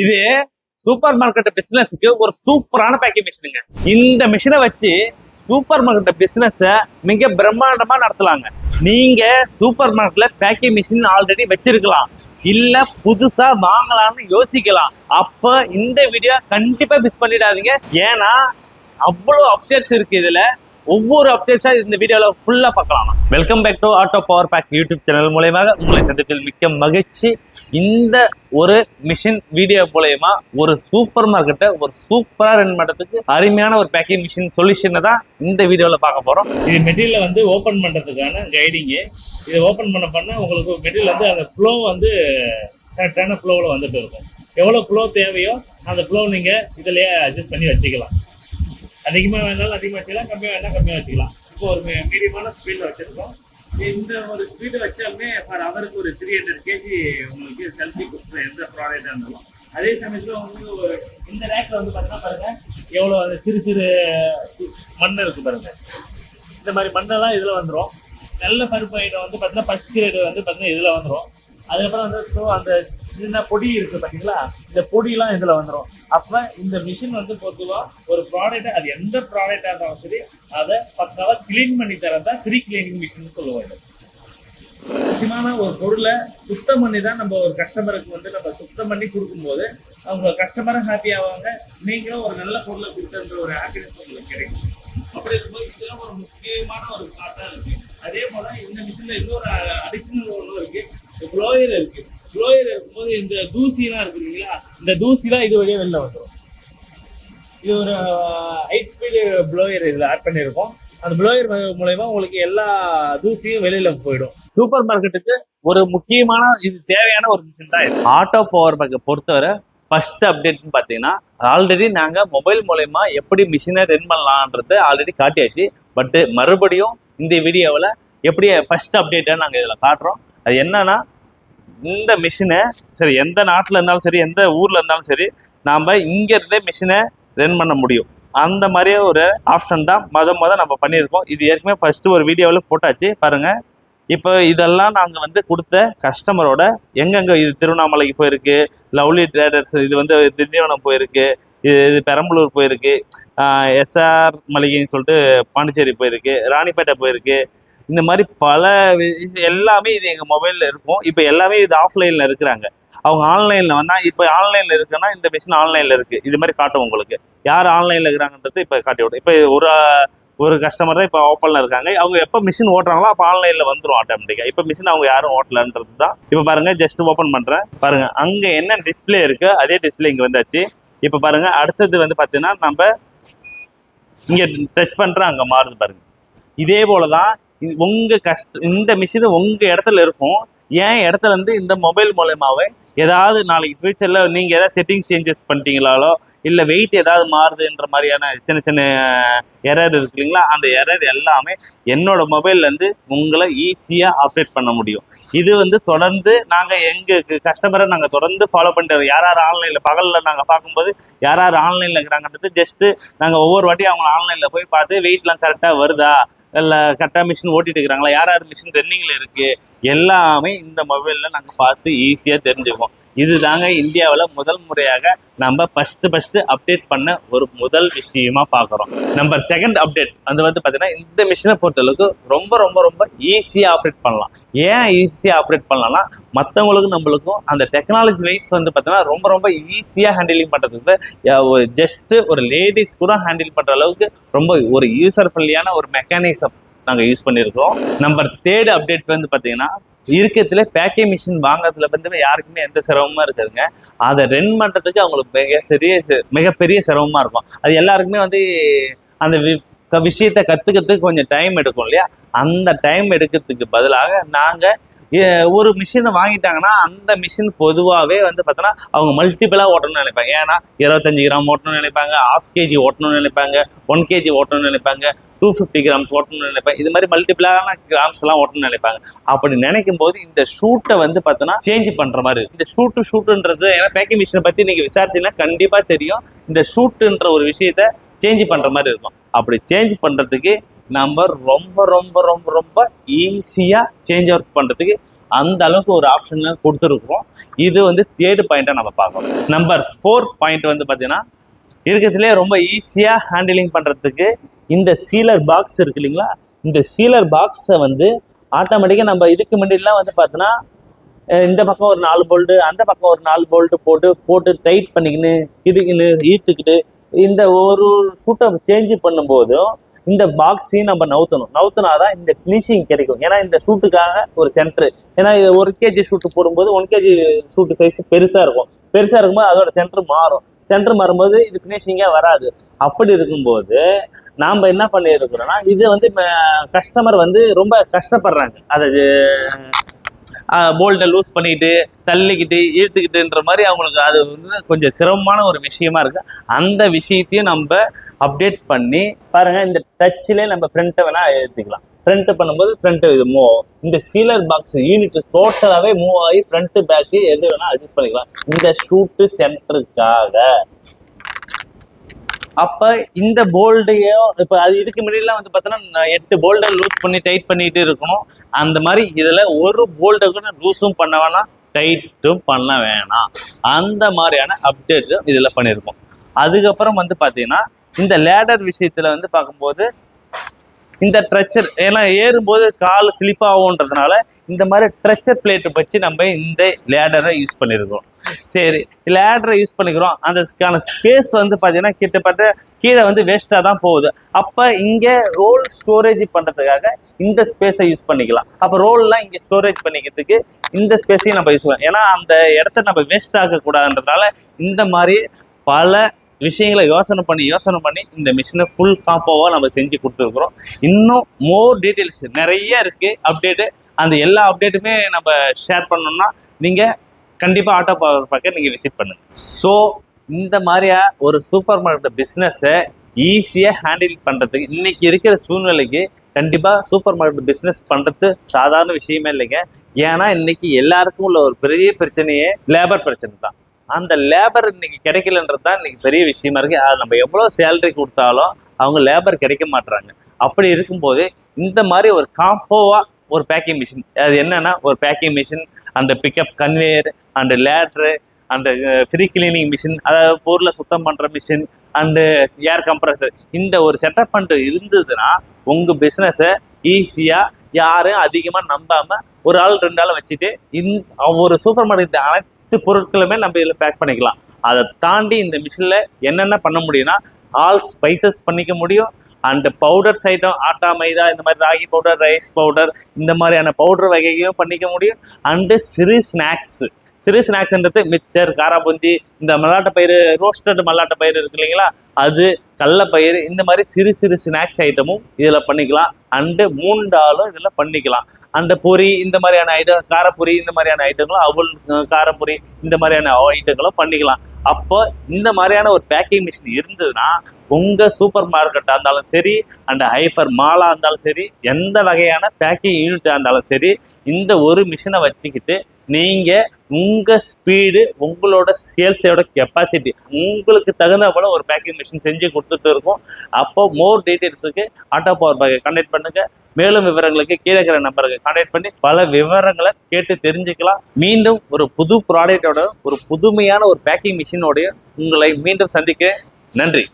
இது super market பிசினஸ்க்கு ஒரு சூப்பரான பேக்கிங் மிஷினுங்க. இந்த மிஷினை வச்சு சூப்பர் மார்க்கெட் பிசினஸ் மிக பிரம்மாண்டமா நடத்தலாங்க. நீங்க சூப்பர் மார்க்கெட்ல பேக்கிங் மிஷின் ஆல்ரெடி வச்சிருக்கலாம், இல்ல புதுசா வாங்கலாம்னு யோசிக்கலாம். அப்ப இந்த வீடியோ கண்டிப்பா மிஸ் பண்ணிடாதீங்க. ஏன்னா அவ்வளவு அப்டேட்ஸ் இருக்கு இதுல. ஒவ்வொரு அப்டேட்ஸா இந்த வீடியோல ஃபுல்லா பார்க்கலாம். Welcome back to auto power pack YouTube channel மூலயமாக உங்களை சந்திப்பதில் மிக்க மகிழ்ச்சி. இந்த ஒரு மிஷின் வீடியோ மூலயமா ஒரு சூப்பர் மார்க்கெட்டை ஒரு சூப்பரா ரன் பண்றதுக்கு அருமையான ஒரு பேக்கிங் மிஷின் சொல்யூஷனை தான் இந்த வீடியோல பார்க்க போறோம். இது மெட்டீரியலை வந்து ஓபன் பண்றதுக்கான கைடிங்கு. இதை ஓபன் பண்ண உங்களுக்கு மெட்டீரியல் வந்து அந்த ஃப்ளோ வந்து கரெக்டான ஃப்ளோவில் வந்துட்டு இருக்கும். எவ்வளோ ஃப்ளோ தேவையோ அந்த ஃப்ளோ நீங்க இதுலயே அட்ஜஸ்ட் பண்ணி வச்சுக்கலாம். அதிகமாக வேணாலும் அதிகமாக வச்சுக்கலாம், கம்மியாக வேணாலும் கம்மியாக வச்சுக்கலாம். இப்போ ஒரு மீடியமான ஸ்பீடில் வச்சுருக்கோம். இந்த ஒரு ஸ்பீடு வச்சாலுமே ஃபார் அவருக்கு ஒரு 300 kg உங்களுக்கு செல்ஃபி கொடுக்குற எந்த ப்ராடக்டாக இருந்தாலும். அதே சமயத்தில் உங்களுக்கு இந்த ரேக்கில் வந்து பார்த்தீங்கன்னா பாருங்கள் எவ்வளோ அந்த சிறு சிறு மண் இருக்குது பாருங்கள். இந்த மாதிரி மண்ணெல்லாம் இதில் வந்துடும். நல்ல பருப்பு ஐட்டம் வந்து பார்த்தீங்கன்னா ஃபர்ஸ்ட் கிரேடு வந்து பார்த்தீங்கன்னா இதில் வந்துடும். அதுக்கப்புறம் வந்து அந்த சின்ன பொடி இருக்குது பார்த்தீங்களா, இந்த பொடியெல்லாம் இதில் வந்துடும். அப்போ இந்த மிஷின் வந்து பொதுவாக ஒரு ப்ராடக்டை அது எந்த ப்ராடக்டாக இருந்தாலும் சரி அதை பக்காவாக கிளீன் பண்ணி தரதான் ஃப்ரீ கிளீனிங் மிஷின் சொல்லுவாங்க. முக்கியமான ஒரு பொருளை சுத்தம் பண்ணி தான் நம்ம ஒரு கஸ்டமருக்கு வந்து நம்ம சுத்தம் பண்ணி கொடுக்கும்போது அவங்க கஸ்டமரும் ஹாப்பி ஆவாங்க, நீங்களும் ஒரு நல்ல பொருளை கொடுக்குற ஒரு ஹாப்பினஸ் உங்களுக்கு கிடைக்கும். அப்படி இருக்கும்போது இதெல்லாம் ஒரு முக்கியமான ஒரு பார்ட்டாக இருக்கு. அதே போல இந்த மிஷினில் இன்னொரு அடிஷனல் ஒன்றும் இருக்கு, ப்ளோயர் இருக்கு. ப்ளோயர் இருக்கும்போது இந்த தூசிலாம் இருக்கு இல்லைங்களா, இந்த தூசிலாம் இது வழியாக வெளில வந்துடும். இது ஒரு ஹை ஸ்பீடு ப்ளோயர் இதில் ஆட் பண்ணியிருக்கோம். அந்த ப்ளோயர் மூலயமா உங்களுக்கு எல்லா தூசியும் வெளியில போயிடும். சூப்பர் மார்க்கெட்டுக்கு ஒரு முக்கியமான இது தேவையான ஒரு மிஷின் தான் இது. ஆட்டோ பவர் பேக்கை பொறுத்தவரை ஃபர்ஸ்ட் அப்டேட்னு பார்த்தீங்கன்னா ஆல்ரெடி நாங்கள் மொபைல் மூலயமா எப்படி மிஷினை ரன் பண்ணலான்றது ஆல்ரெடி காட்டியாச்சு. பட்டு மறுபடியும் இந்த வீடியோவில் எப்படி ஃபர்ஸ்ட் அப்டேட்டாக நாங்கள் இதில் காட்டுறோம். அது என்னன்னா, இந்த மிஷினை சரி எந்த நாட்டில் இருந்தாலும் சரி எந்த ஊரில் இருந்தாலும் சரி நாம் இங்கேருந்தே மிஷினை ரன் பண்ண முடியும். அந்த மாதிரியே ஒரு ஆப்ஷன் தான் நம்ம பண்ணியிருக்கோம். இது ஏற்கனவே ஃபர்ஸ்ட் ஒரு வீடியோவில் போட்டாச்சு பாருங்கள். இப்போ இதெல்லாம் நாங்கள் வந்து கொடுத்த கஸ்டமரோட எங்கெங்கே இது திருவண்ணாமலைக்கு போயிருக்கு, லவ்லி ட்ரேடர்ஸ் இது வந்து திண்டிவனம் போயிருக்கு, இது பெரம்பலூர் போயிருக்கு, எஸ்ஆர் மளிகைன்னு சொல்லிட்டு பாண்டிச்சேரி போயிருக்கு, ராணிப்பேட்டை போயிருக்கு. இந்த மாதிரி பல எல்லாமே இது எங்கள் மொபைலில் இருக்கும். இப்போ எல்லாமே இது ஆஃப்லைனில் இருக்கிறாங்க. அவங்க ஆன்லைனில் வந்தால் இப்போ ஆன்லைனில் இருக்குன்னா இந்த மிஷின் ஆன்லைனில் இருக்குது. இது மாதிரி காட்டும் உங்களுக்கு. யார் ஆன்லைனில் இருக்கிறாங்கன்றது இப்போ காட்டி விடும். இப்போ ஒரு கஸ்டமர் தான் இப்போ ஓப்பனில் இருக்காங்க. அவங்க எப்போ மிஷின் ஓட்டுறாங்களோ அப்போ ஆன்லைனில் வந்துடும் ஆட்டோமேட்டிக்காக. இப்போ மிஷின் அவங்க யாரும் ஓட்டலன்றது தான். இப்போ பாருங்கள் ஜஸ்ட் ஓப்பன் பண்ணுறேன் பாருங்கள். அங்கே என்ன டிஸ்பிளே இருக்குது அதே டிஸ்பிளே இங்கே வந்தாச்சு. இப்போ பாருங்கள் அடுத்தது வந்து பார்த்தீங்கன்னா நம்ம இங்கே டச் பண்ணுறோம், அங்கே மாறுது பாருங்கள். இதே போல தான் இந்த மிஷின் உங்கள் இடத்துல இருக்கும். ஏன் இடத்துல இருந்து இந்த மொபைல் மூலமாவே ஏதாவது நாளைக்கு ஃபியூச்சரில் நீங்கள் ஏதாவது செட்டிங் சேஞ்சஸ் பண்ணிட்டீங்களாலோ இல்லை வெயிட் ஏதாவது மாறுதுன்ற மாதிரியான சின்ன சின்ன எரர் இருக்கு இல்லைங்களா, அந்த எரர் எல்லாமே என்னோட மொபைல்லேருந்து உங்களை ஈஸியாக ஆப்ரேட் பண்ண முடியும். இது வந்து தொடர்ந்து நாங்கள் எங்கள் கஸ்டமரை நாங்கள் தொடர்ந்து ஃபாலோ பண்ணிட்டு யார் யார் ஆன்லைனில் பகலில் நாங்கள் பார்க்கும்போது யார் யார் ஆன்லைனில் இருக்கிறாங்கன்றது ஜஸ்ட்டு நாங்கள் ஒவ்வொரு வாட்டியும் அவங்க ஆன்லைனில் போய் பார்த்து வெயிட்லாம் கரெக்டாக வருதா இல்லை கரெக்டாக மிஷின் ஓட்டிட்டு இருக்கிறாங்களா, யார் யார் மிஷின் ரன்னிங்கில் இருக்குது எல்லாமே இந்த மொபைலில் நாங்கள் பார்த்து ஈஸியாக தெரிஞ்சுக்குவோம். இது தாங்க இந்தியாவில் முதல் முறையாக நம்ம ஃபஸ்ட்டு அப்டேட் பண்ண ஒரு முதல் விஷயமா பார்க்குறோம். நம்பர் செகண்ட் அப்டேட் அது வந்து பார்த்தீங்கன்னா இந்த மிஷினை பொறுத்தளவுக்கு ரொம்ப ஈஸியாக ஆப்ரேட் பண்ணலாம். ஏன் ஈஸியாக ஆப்ரேட் பண்ணலாம்னா மற்றவங்களுக்கும் நம்மளுக்கும் அந்த டெக்னாலஜி வைஸ் வந்து பார்த்தீங்கன்னா ரொம்ப ஈஸியாக ஹேண்டிலிங் பண்ணுறதுக்கு ஜஸ்ட்டு ஒரு லேடிஸ் கூட ஹேண்டில் பண்ணுற அளவுக்கு ரொம்ப ஒரு யூசர் ஃப்ரெண்ட்லியான ஒரு மெக்கானிசம் நாங்கள் யூஸ் பண்ணியிருக்கோம். நம்பர் தேர்ட் அப்டேட் வந்து பார்த்தீங்கன்னா இருக்கிறதுல பேக்கிங் மிஷின் வாங்குறதுல வந்து யாருக்குமே எந்த சிரமமும் இருக்காதுங்க. அதை ரன் பண்ணுறதுக்கு அவங்களுக்கு மிகப்பெரிய சிரமமாக இருக்கும். அது எல்லாருக்குமே வந்து அந்த விஷயத்தை கற்றுக்கிறதுக்கு கொஞ்சம் டைம் எடுக்கும் இல்லையா, அந்த டைம் எடுக்கிறதுக்கு பதிலாக நாங்கள் ஒரு மிஷினை வாங்கிட்டாங்கன்னா அந்த மிஷின் பொதுவாகவே வந்து பார்த்தோன்னா அவங்க மல்டிபிளாக ஓட்டணும்னு நினைப்பாங்க. ஏன்னா 25 கிராம் ஓட்டணும்னு நினைப்பாங்க, 1/2 kg ஓட்டணும்னு நினைப்பாங்க, 1 kg ஓட்டணும்னு நினைப்பாங்க, 250 கிராம்ஸ் ஓட்டணும்னு நினைப்பாங்க. இது மாதிரி மல்டிபிளான கிராம்ஸ் எல்லாம் ஓட்டணும்னு நினைப்பாங்க. அப்படி நினைக்கும் போது இந்த ஷூட்டை வந்து பார்த்தோன்னா சேஞ்ச் பண்ணுற மாதிரி இந்த ஷூட்டுன்றது ஏன்னா பேக்கிங் மிஷினை பற்றி நீங்கள் விசாரிச்சீங்கன்னா கண்டிப்பாக தெரியும். இந்த ஷூட்டுன்ற ஒரு விஷயத்த சேஞ்ச் பண்ணுற மாதிரி இருக்கும். அப்படி சேஞ்ச் பண்ணுறதுக்கு நம்ம ரொம்ப ஈஸியாக சேஞ்ச் அவுட் பண்ணுறதுக்கு அந்த அளவுக்கு ஒரு ஆப்ஷன் கொடுத்துருக்குறோம். இது வந்து தேர்ட் பாயிண்டா நம்ம பார்க்கணும். நம்பர் 4 பாயிண்ட் வந்து பாத்தீங்கன்னா இருக்கிறதுலே ரொம்ப ஈஸியா ஹேண்டிலிங் பண்றதுக்கு இந்த சீலர் பாக்ஸ் இருக்கு இல்லைங்களா, இந்த சீலர் பாக்ஸை வந்து ஆட்டோமேட்டிக்கா நம்ம இதுக்கு முன்னாடிலாம் வந்து பார்த்தோன்னா இந்த பக்கம் ஒரு 4 போல்ட்டு அந்த பக்கம் ஒரு 4 போல்ட்டு போட்டு டைட் பண்ணிக்கின்னு கிடுக்கின்னு ஈர்த்துக்கிட்டு இந்த ஒரு ஷூட்டை சேஞ்ச் பண்ணும்போதும் இந்த பாக்ஸையும் நம்ம நவுத்தினாதான் இந்த ஃபினிஷிங் கிடைக்கும். ஏன்னா இந்த ஷூட்டுக்காக ஒரு சென்டர், ஏன்னா இது 1 kg ஷூட்டு போடும்போது 1 kg ஷூட்டு சைஸ் பெருசா இருக்கும்போது அதோட சென்டர் மாறும்போது இது ஃபினிஷிங்கா வராது. அப்படி இருக்கும்போது நாம் என்ன பண்ணியிருக்கிறோம்னா இது வந்து கஸ்டமர் வந்து ரொம்ப கஷ்டப்படுறாங்க, அதை போல்ட்டை லூஸ் பண்ணிக்கிட்டு தள்ளிக்கிட்டு இழுத்துக்கிட்டுன்ற மாதிரி அவங்களுக்கு அது வந்து கொஞ்சம் சிரமமான ஒரு விஷயமா இருக்கு. அந்த விஷயத்தையும் நம்ம அப்டேட் பண்ணி பாருங்க, இந்த டச்சிலே நம்ம ஃப்ரண்ட்டை வேணா ஏற்றிக்கலாம். ஃப்ரண்ட் பண்ணும்போது ஃப்ரண்ட் இது மூவ் ஆகும். இந்த சீலர் பாக்ஸ் யூனிட் டோட்டலாகவே மூவ் ஆகி ஃப்ரண்ட் பேக்கு எது வேணா அட்ஜஸ்ட் பண்ணிக்கலாம் இந்த ஷூட்டு சென்டருக்காக. அப்ப இந்த போல்டையோ இப்ப அது இதுக்கு முன்னாடிலாம் வந்து பார்த்தோன்னா 8 போல்டை லூஸ் பண்ணி டைட் பண்ணிட்டு இருக்கணும். அந்த மாதிரி இதுல ஒரு போல்டை கூட லூஸும் பண்ண வேணாம், டைட்டும் பண்ண வேணாம். அந்த மாதிரியான அப்டேட்டும் இதுல பண்ணியிருக்கோம். அதுக்கப்புறம் வந்து பாத்தீங்கன்னா இந்த லேடர் விஷயத்துல வந்து பார்க்கும்போது இந்த ட்ரெச்சர், ஏன்னா ஏறும்போது கால் ஸ்லிப் ஆகுன்றதுனால இந்த மாதிரி ட்ரெச்சர் பிளேட் வச்சு நம்ம இந்த லேடரை யூஸ் பண்ணியிருக்கோம். சரி, லேடரை யூஸ் பண்ணிக்கிறோம். அதுக்கான ஸ்பேஸ் வந்து பார்த்தீங்கன்னா கிட்டத்தட்ட கீழே வந்து வேஸ்ட்டாக தான் போகுது. அப்போ இங்கே ரோல் ஸ்டோரேஜ் பண்ணுறதுக்காக இந்த ஸ்பேஸை யூஸ் பண்ணிக்கலாம். அப்போ ரோல்லாம் இங்கே ஸ்டோரேஜ் பண்ணிக்கிறதுக்கு இந்த ஸ்பேஸையும் நம்ம யூஸ் பண்ணலாம். ஏன்னா அந்த இடத்த நம்ம வேஸ்ட் ஆகக்கூடாதுன்றதுனால இந்த மாதிரி பல விஷயங்களை யோசனை பண்ணி இந்த மிஷினை ஃபுல் காம்போவாக நம்ம செஞ்சு கொடுத்துருக்குறோம். இன்னும் மோர் டீட்டெயில்ஸ் நிறைய இருக்குது அப்டேட்டு. அந்த எல்லா அப்டேட்டுமே நம்ம ஷேர் பண்ணோம்னா நீங்கள் கண்டிப்பாக ஆட்டோ பவர் பார்க்க நீங்கள் விசிட் பண்ணுங்க. ஸோ இந்த மாதிரியா ஒரு சூப்பர் மார்க்கெட் பிஸ்னஸை ஈஸியாக ஹேண்டில் பண்ணுறதுக்கு இன்னைக்கு இருக்கிற சூழ்நிலைக்கு கண்டிப்பாக சூப்பர் மார்க்கெட் பிஸ்னஸ் பண்ணுறது சாதாரண விஷயமே இல்லைங்க. ஏன்னா இன்னைக்கு எல்லாருக்கும் உள்ள ஒரு பெரிய பிரச்சனையே லேபர் பிரச்சனை தான். அந்த லேபர் இன்னைக்கு கிடைக்கலன்றது தான் இன்னைக்கு பெரிய விஷயமா இருக்கு. அது நம்ம எவ்வளோ சேலரி கொடுத்தாலும் அவங்க லேபர் கிடைக்க மாட்டுறாங்க. அப்படி இருக்கும்போது இந்த மாதிரி ஒரு காம்போவா ஒரு பேக்கிங் மிஷின், அது என்னன்னா ஒரு பேக்கிங் மிஷின், அந்த பிக்கப் கன்வேயர், அந்த லேட்ரு, அந்த ஃப்ரீ கிளீனிங் மிஷின், அதாவது பொருளை சுத்தம் பண்ற மிஷின், அண்டு ஏர் கம்ப்ரஸர், இந்த ஒரு செட்டப் பண்ணிட்டு இருந்ததுன்னா உங்க பிஸ்னஸை ஈஸியா யாரும் அதிகமா நம்பாம ஒரு ஆள் 2 ஆளை வச்சுட்டு ஒரு சூப்பர் மார்க்கெட் அனைத்து பொருட்களுமே நம்ம இதில் பேக் பண்ணிக்கலாம். அதை தாண்டி இந்த மிஷினில் என்னென்ன பண்ண முடியும்னா ஆல் ஸ்பைசஸ் பண்ணிக்க முடியும். அண்ட் பவுடர்ஸ் ஐட்டம், ஆட்டா மைதா, இந்த மாதிரி ராகி பவுடர், ரைஸ் பவுடர், இந்த மாதிரியான பவுடர் வகையும் பண்ணிக்க முடியும். அண்டு சிறு ஸ்நாக்ஸ்ன்றது மிக்சர், காராபூந்தி, இந்த மல்லாட்டை பயிறு, ரோஸ்டட் மல்லாட்டை பயிறு இருக்கு இல்லைங்களா, அது கடலைப்பயிறு, இந்த மாதிரி சிறு ஸ்நாக்ஸ் ஐட்டமும் இதில் பண்ணிக்கலாம். அண்டு 3 ஆளும் இதில் பண்ணிக்கலாம். அந்த பொரி, இந்த மாதிரியான ஐட்டம், காரப்பொரி, இந்த மாதிரியான ஐட்டங்களும், அவல் காரப்பொரி, இந்த மாதிரியான ஐட்டங்களும் பண்ணிக்கலாம். அப்போ இந்த மாதிரியான ஒரு பேக்கிங் மிஷின் இருந்ததுன்னா உங்க சூப்பர் மார்க்கெட்டாக இருந்தாலும் சரி, அண்ட் ஹைப்பர் மாலாக இருந்தாலும் சரி, எந்த வகையான பேக்கிங் யூனிட்டாக இருந்தாலும் சரி, இந்த ஒரு மிஷினை வச்சுக்கிட்டு நீங்க உங்க ஸ்பீடு, உங்களோட சேல்ஸோட கெப்பாசிட்டி, உங்களுக்கு தகுந்த போல ஒரு பேக்கிங் மிஷின் செஞ்சு கொடுத்துட்டு இருக்கோம். அப்போ மோர் டீட்டெயில்ஸுக்கு ஆட்டோ பவர் பேக்கை கான்டாக்ட் பண்ணுங்க. மேலும் விவரங்களுக்கு கீழே இருக்கிற நம்பருக்கு கான்டாக்ட் பண்ணி பல விவரங்களை கேட்டு தெரிஞ்சுக்கலாம். மீண்டும் ஒரு புது ப்ராடக்டோட, ஒரு புதுமையான ஒரு பேக்கிங் மிஷினோடைய உங்களை மீண்டும் சந்திக்க நன்றி.